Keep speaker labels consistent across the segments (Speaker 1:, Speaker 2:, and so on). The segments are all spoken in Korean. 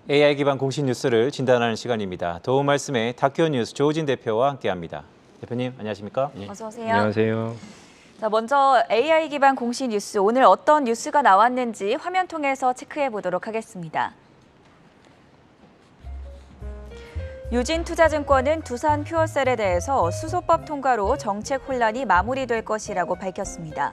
Speaker 1: AI 기반 공식 뉴스를 진단하는 시간입니다. 도움 말씀에 다큐 뉴스 조우진 대표와 함께합니다. 대표님, 안녕하십니까?
Speaker 2: 어서 오세요.
Speaker 3: 안녕하세요.
Speaker 2: 자, 먼저 AI 기반 공식 뉴스, 오늘 어떤 뉴스가 나왔는지 화면 통해서 체크해 보도록 하겠습니다. 유진투자증권은 두산 퓨어셀에 대해서 수소법 통과로 정책 혼란이 마무리될 것이라고 밝혔습니다.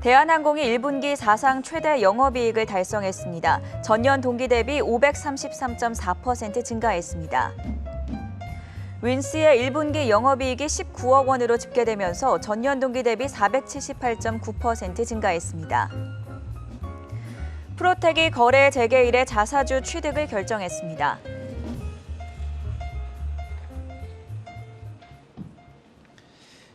Speaker 2: 대한항공이 1분기 사상 최대 영업이익을 달성했습니다. 전년 동기 대비 533.4% 증가했습니다. 윈스의 1분기 영업이익이 19억 원으로 집계되면서 전년 동기 대비 478.9% 증가했습니다. 프로텍이 거래 재개 이래 자사주 취득을 결정했습니다.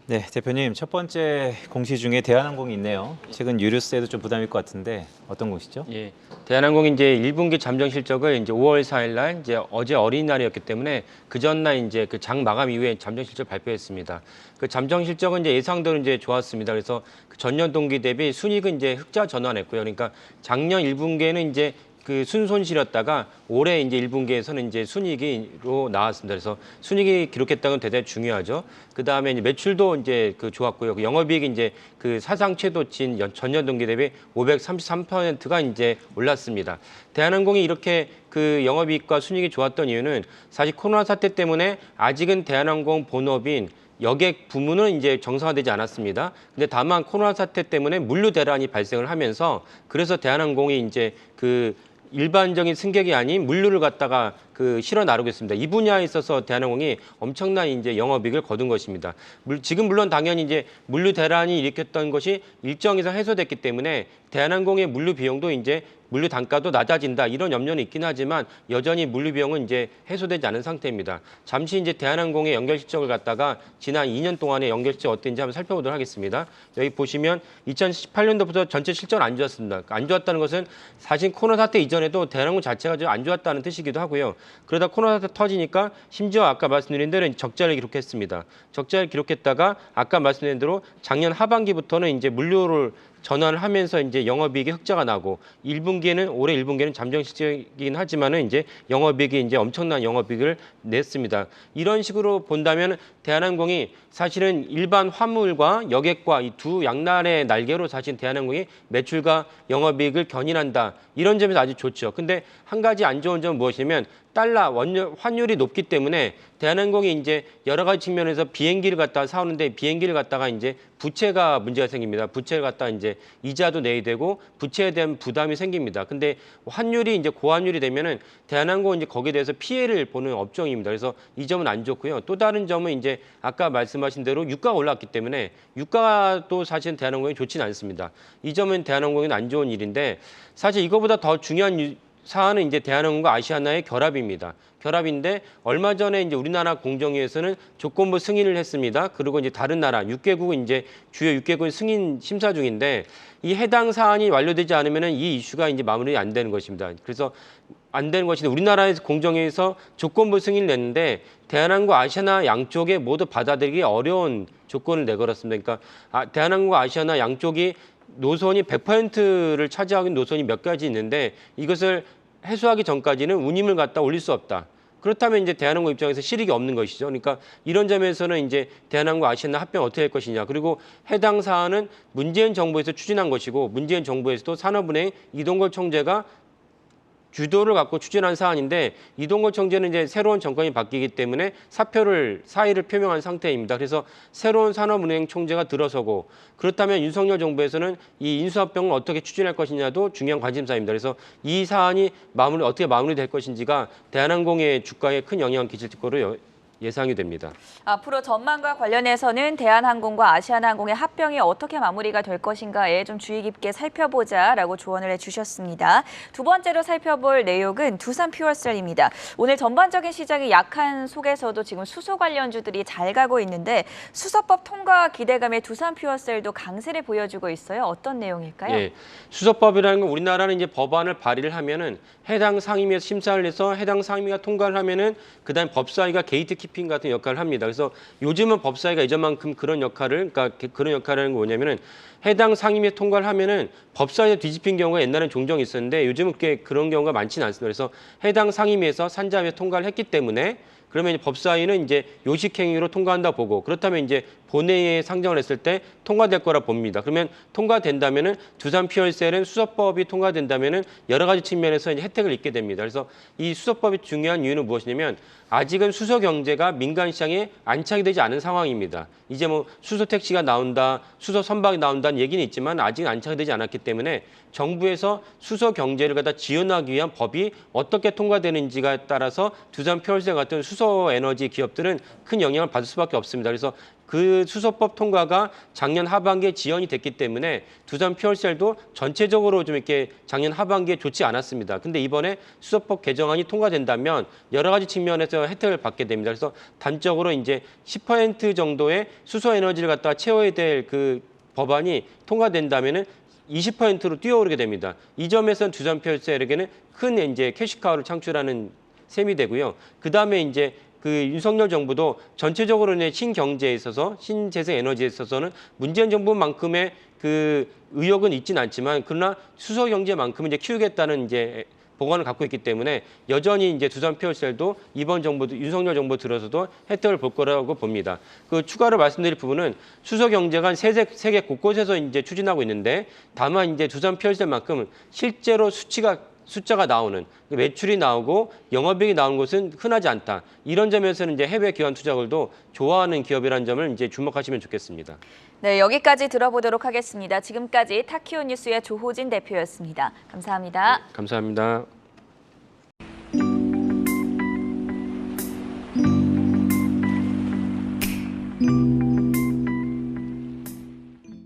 Speaker 1: 네, 대표님, 첫 번째 공시 중에 대한항공이 있네요. 최근 유류세도 좀 부담일 것 같은데 어떤 공시죠?
Speaker 3: 예, 대한항공이 이제 1분기 잠정 실적을 이제 5월 4일 날 이제 어제 어린이날이었기 때문에 그 전날 이제 그 장 마감 이후에 잠정 실적 발표했습니다. 그 잠정 실적은 이제 예상대로 이제 좋았습니다. 그래서 그 전년 동기 대비 순이익은 이제 흑자 전환했고요. 그러니까 작년 1분기에는 이제 그 순손실이었다가 올해 이제 1분기에서는 이제 순이익으로 나왔습니다. 그래서 순이익이 기록했다는 건 대단히 중요하죠. 그 다음에 이제 매출도 이제 그 좋았고요. 그 영업이익이 이제 그 사상 최고치인 전년 동기 대비 533%가 이제 올랐습니다. 대한항공이 이렇게 그 영업이익과 순이익이 좋았던 이유는 사실 코로나 사태 때문에 아직은 대한항공 본업인 여객 부문은 이제 정상화되지 않았습니다. 근데 다만 코로나 사태 때문에 물류 대란이 발생을 하면서 그래서 대한항공이 이제 그 일반적인 승객이 아닌 물류를 갖다가 그 실어 나르고 있습니다. 이 분야에 있어서 대한항공이 엄청난 이제 영업이익을 거둔 것입니다. 지금 물론 당연히 이제 물류 대란이 일으켰던 것이 일정 이상 해소됐기 때문에 대한항공의 물류 비용도 이제 물류 단가도 낮아진다 이런 염려는 있긴 하지만 여전히 물류 비용은 이제 해소되지 않은 상태입니다. 잠시 이제 대한항공의 연결 실적을 갖다가 지난 2년 동안의 연결 실적 어땠는지 한번 살펴보도록 하겠습니다. 여기 보시면 2018년도부터 전체 실적은 안 좋았습니다. 안 좋았다는 것은 사실 코로나 사태 이전에도 대한항공 자체가 좀 안 좋았다는 뜻이기도 하고요. 그러다 코로나 사태 터지니까 심지어 아까 말씀드린 대로 적자를 기록했습니다. 적자를 기록했다가 아까 말씀드린 대로 작년 하반기부터는 이제 물류를 전환을 하면서 이제 영업이익이 흑자가 나고 1분기에는 올해 1분기에는 잠정 실적이긴 하지만은 이제 영업이익이 이제 엄청난 영업이익을 냈습니다. 이런 식으로 본다면 대한항공이 사실은 일반 화물과 여객과 이 두 양날의 날개로 사실 대한항공이 매출과 영업이익을 견인한다. 이런 점에서 아주 좋죠. 근데 한 가지 안 좋은 점은 무엇이냐면 달러 환율이 높기 때문에 대한항공이 이제 여러 가지 측면에서 비행기를 갖다가 사오는데 비행기를 갖다가 이제 부채가 문제가 생깁니다. 부채를 갖다가 이제 이자도 내야 되고 부채에 대한 부담이 생깁니다. 근데 환율이 이제 고환율이 되면은 대한항공은 이제 거기에 대해서 피해를 보는 업종입니다. 그래서 이 점은 안 좋고요. 또 다른 점은 이제 아까 말씀하신 대로 유가가 올랐기 때문에 유가도 사실은 대한항공이 좋지는 않습니다. 이 점은 대한항공에는 안 좋은 일인데 사실 이거보다 더 중요한 사안은 이제 대한항공과 아시아나의 결합입니다. 결합인데 얼마 전에 이제 우리나라 공정위에서는 조건부 승인을 했습니다. 그리고 이제 다른 나라 6개국은 이제 주요 6개국은 승인 심사 중인데 이 해당 사안이 완료되지 않으면은 이 이슈가 이제 마무리 안 되는 것입니다. 그래서 안 되는 것인데 우리나라에서 공정위에서 조건부 승인을 냈는데 대한항공과 아시아나 양쪽에 모두 받아들이기 어려운 조건을 내걸었습니다. 그러니까 대한항공과 아시아나 양쪽이 노선이 100%를 차지하고 있는 노선이 몇 가지 있는데 이것을 해소하기 전까지는 운임을 갖다 올릴 수 없다. 그렇다면 이제 대한항공 입장에서 실익이 없는 것이죠. 그러니까 이런 점에서는 이제 대한항공 아시아나 합병 어떻게 할 것이냐. 그리고 해당 사안은 문재인 정부에서 추진한 것이고 문재인 정부에서도 산업은행 이동걸 총재가 주도를 갖고 추진한 사안인데 이동걸 총재는 이제 새로운 정권이 바뀌기 때문에 사의를 표명한 상태입니다. 그래서 새로운 산업은행 총재가 들어서고 그렇다면 윤석열 정부에서는 이 인수합병을 어떻게 추진할 것이냐도 중요한 관심사입니다. 그래서 이 사안이 어떻게 마무리될 것인지가 대한항공의 주가에 큰 영향을 끼칠 거로 예상이 됩니다.
Speaker 2: 앞으로 전망과 관련해서는 대한항공과 아시아나항공의 합병이 어떻게 마무리가 될 것인가에 좀 주의 깊게 살펴보자라고 조언을 해주셨습니다. 두 번째로 살펴볼 내용은 두산 퓨어셀입니다. 오늘 전반적인 시장이 약한 속에서도 지금 수소 관련주들이 잘 가고 있는데 수소법 통과 기대감에 두산 퓨어셀도 강세를 보여주고 있어요. 어떤 내용일까요?
Speaker 3: 예, 수소법이라는 건 우리나라는 이제 법안을 발의를 하면은 해당 상임위에서 심사를 해서 해당 상임위가 통과를 하면은 그다음 법사위가 게이트키퍼 베이스키핑 같은 역할을 합니다. 그래서 요즘은 법사위가 예전만큼 그런 역할을, 그러니까 그런 역할을 하는 게 뭐냐면은 해당 상임위에 통과를 하면은 법사위에 뒤집힌 경우가 옛날엔 종종 있었는데 요즘은 그런 경우가 많지는 않습니다. 그래서 해당 상임위에서 산자위에 통과를 했기 때문에 그러면 이제 법사위는 이제 요식행위로 통과한다 보고 그렇다면 이제 본회의에 상정을 했을 때 통과될 거라 봅니다. 그러면 통과된다면은 두산 퓨얼셀은 수소법이 통과된다면은 여러 가지 측면에서 이제 혜택을 입게 됩니다. 그래서 이 수소법이 중요한 이유는 무엇이냐면 아직은 수소 경제가 민간 시장에 안착이 되지 않은 상황입니다. 이제 뭐 수소 택시가 나온다, 수소 선박이 나온다는 얘기는 있지만 아직 안착이 되지 않았기 때문에 정부에서 수소 경제를 갖다 지원하기 위한 법이 어떻게 통과되는지가 따라서 두산 퓨얼셀 같은 수소 에너지 기업들은 큰 영향을 받을 수밖에 없습니다. 그래서 그 수소법 통과가 작년 하반기에 지연이 됐기 때문에 두산 퓨얼셀도 전체적으로 좀 이렇게 작년 하반기에 좋지 않았습니다. 근데 이번에 수소법 개정안이 통과된다면 여러 가지 측면에서 혜택을 받게 됩니다. 그래서 단적으로 이제 10% 정도의 수소 에너지를 갖다가 채워야 될 그 법안이 통과된다면은 20%로 뛰어오르게 됩니다. 이 점에서는 두산 퓨얼셀에게는 큰 이제 캐시카우를 창출하는 셈이 되고요. 그 다음에 이제 그 윤석열 정부도 전체적으로는 신경제에 있어서 신재생 에너지에 있어서는 문재인 정부만큼의 그 의욕은 있지는 않지만 그러나 수소 경제만큼은 이제 키우겠다는 이제 보관을 갖고 있기 때문에 여전히 이제 두산 퓨얼셀도 이번 정부 윤석열 정부 들어서도 혜택을 볼 거라고 봅니다. 그 추가로 말씀드릴 부분은 수소 경제가 세계 곳곳에서 이제 추진하고 있는데 다만 이제 두산 퓨얼셀만큼 실제로 숫자가 나오는 매출이 나오고 영업이익이 나오는 곳은 흔하지 않다. 이런 점에서는 이제 해외 기관 투자들도 좋아하는 기업이라는 점을 이제 주목하시면 좋겠습니다.
Speaker 2: 네, 여기까지 들어보도록 하겠습니다. 지금까지 타키오 뉴스의 조호진 대표였습니다. 감사합니다.
Speaker 3: 감사합니다.